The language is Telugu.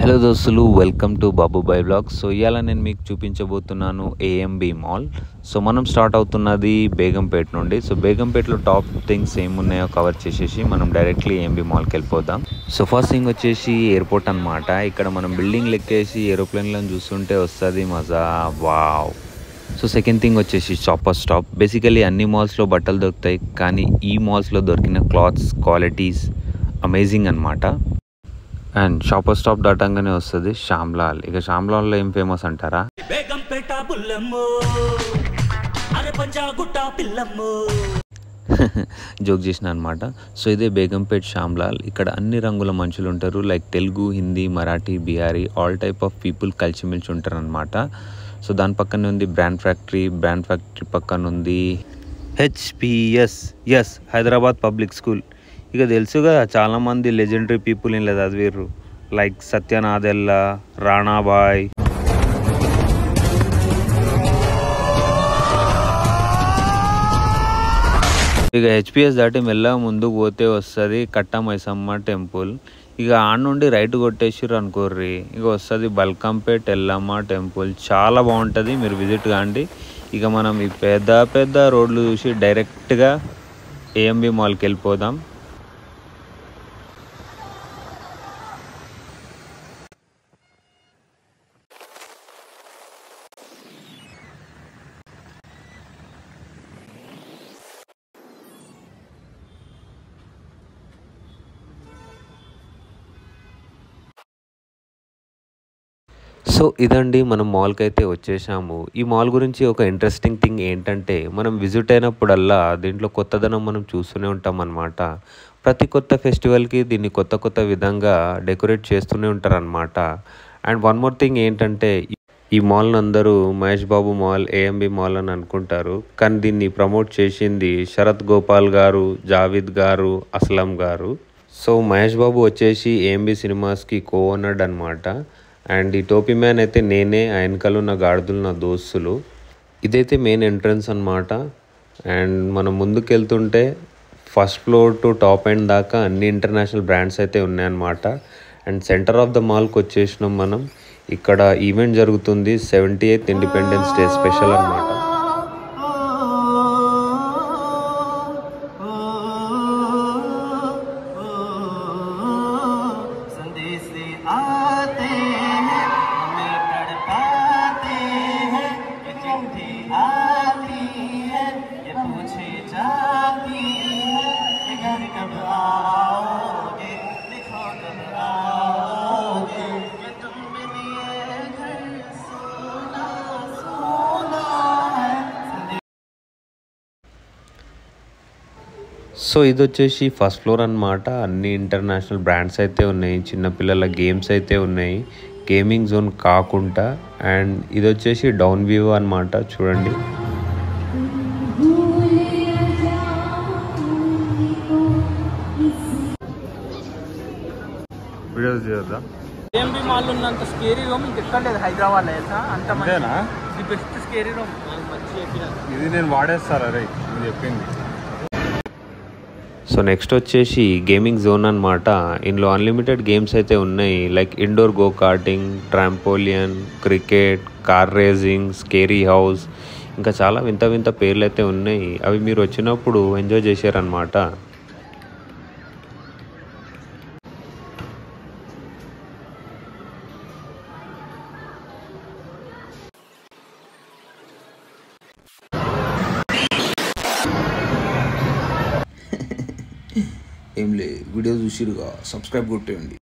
హలో దోస్తులు, welcome to Babubhai blogs. So ఇవాళ నేను మీకు చూపించబోతున్నాను ఏఎంబి మాల్. సో మనం స్టార్ట్ అవుతున్నది బేగంపేట నుండి. సో బేగంపేటలో టాప్ థింగ్స్ ఏమున్నాయో కవర్ చేసేసి మనం డైరెక్ట్లీ ఏఎంబి మాల్కి వెళ్ళిపోదాం. సో ఫస్ట్ థింగ్ వచ్చేసి ఎయిర్పోర్ట్ అనమాట. ఇక్కడ మనం బిల్డింగ్ లెక్కేసి ఏరోప్లేన్లను చూస్తుంటే వస్తుంది మజా, వావ్. సో సెకండ్ థింగ్ వచ్చేసి షాపర్ స్టాప్. బేసికలీ అన్ని మాల్స్లో బట్టలు దొరుకుతాయి, కానీ ఈ మాల్స్లో దొరికిన క్లాత్స్ క్వాలిటీస్ అమేజింగ్ అనమాట. అండ్ షాపర్ స్టాప్ దాటంగానే వస్తుంది శ్యామ్లాల్. ఇక శ్యామ్లాల్లో ఏం ఫేమస్ అంటారా, జోక్ చేసిన అనమాట. సో ఇదే బేగంపేట్ శ్యామ్లాల్. ఇక్కడ అన్ని రంగుల మనుషులు ఉంటారు, like Telugu, Hindi, Marathi, Bihari, all type of people కలిసిమెలిసి ఉంటారు అనమాట. సో దాని పక్కనే ఉంది బ్రాండ్ ఫ్యాక్టరీ. బ్రాండ్ ఫ్యాక్టరీ పక్కన ఉంది హెచ్పిఎస్ హైదరాబాద్ పబ్లిక్ స్కూల్. ఇక తెలుసుగా చాలామంది లెజెండరీ పీపుల్ ఇలా చదివారు, లైక్ సత్యనాదెల్లా, రాణాబాయ్. ఇక హెచ్పిఎస్ దాటి మెల్లగా ముందుకు పోతే వస్తుంది కట్టా మైసమ్మ టెంపుల్. ఇక ఆడ నుండి రైట్ కొట్టేసిర్రు అనుకోర్రి, ఇక వస్తుంది బల్కంపేట్ ఎల్లమ్మ టెంపుల్. చాలా బాగుంటుంది, మీరు విజిట్ కాండి. ఇక మనం ఈ పెద్ద పెద్ద రోడ్లు చూసి డైరెక్ట్గా ఏఎంబి మాల్కి వెళ్ళిపోదాం. సో ఇదండి, మనం మాల్కి అయితే వచ్చేసాము. ఈ మాల్ గురించి ఒక ఇంట్రెస్టింగ్ థింగ్ ఏంటంటే, మనం విజిట్ అయినప్పుడల్లా దీంట్లో కొత్తదనం మనం చూస్తూనే ఉంటాం అన్నమాట. ప్రతి కొత్త ఫెస్టివల్కి దీన్ని కొత్త కొత్త విధంగా డెకరేట్ చేస్తూనే ఉంటారు అన్నమాట. అండ్ వన్ మోర్ థింగ్ ఏంటంటే, ఈ మాల్ని అందరూ Mahesh Babu mall, AMB mall అని అనుకుంటారు, కానీ దీన్ని ప్రమోట్ చేసింది శరత్ గోపాల్ గారు, జావేద్ గారు, అస్లం గారు. సో మహేష్ బాబు వచ్చేసి ఏఎంబి సినిమాస్కి కో ఓనర్ అనమాట. అండ్ ఈ టోపీ మ్యాన్ అయితే నేనే, ఆయనకలు నా గాడిదలు నా దోస్తులు. ఇదైతే మెయిన్ ఎంట్రన్స్ అనమాట. అండ్ మనం ముందుకు వెళ్తుంటే first floor to top end దాకా అన్ని ఇంటర్నేషనల్ బ్రాండ్స్ అయితే ఉన్నాయన్నమాట. అండ్ సెంటర్ ఆఫ్ ద మాల్కి వచ్చేసినాం మనం. ఇక్కడ ఈవెంట్ జరుగుతుంది, 78th ఇండిపెండెన్స్ డే స్పెషల్ అనమాట. సో ఇది వచ్చేసి ఫస్ట్ ఫ్లోర్ అనమాట. అన్ని ఇంటర్నేషనల్ బ్రాండ్స్ అయితే ఉన్నాయి, చిన్నపిల్లల గేమ్స్ అయితే ఉన్నాయి, గేమింగ్ జోన్ కాకుండా. అండ్ ఇది వచ్చేసి డౌన్ వ్యూ అనమాట, చూడండి. వీడియోస్ చేయొద్దా? ఏఎంబి మాల్ ఉన్నంత స్కేరీ రూమ్ ఇంకెక్కడ లేదు హైదరాబాద్ లో. అంత మంచిగా ది బెస్ట్ స్కేరీ రూమ్. ఇది నేను వాడేస్తారా రే, ఇది చెప్పింది. సో నెక్స్ట్ వచ్చేసి గేమింగ్ జోన్ అనమాట. ఇందులో అన్లిమిటెడ్ గేమ్స్ అయితే ఉన్నాయి, like indoor go karting, trampoline, cricket, car racing, scary house, ఇంకా చాలా వింత వింత పేర్లు అయితే ఉన్నాయి. అవి మీరు వచ్చినప్పుడు ఎంజాయ్ చేశారనమాట. ఏం లే, వీడియో చూసిరుగా, సబ్స్క్రైబ్ కొట్టేయండి.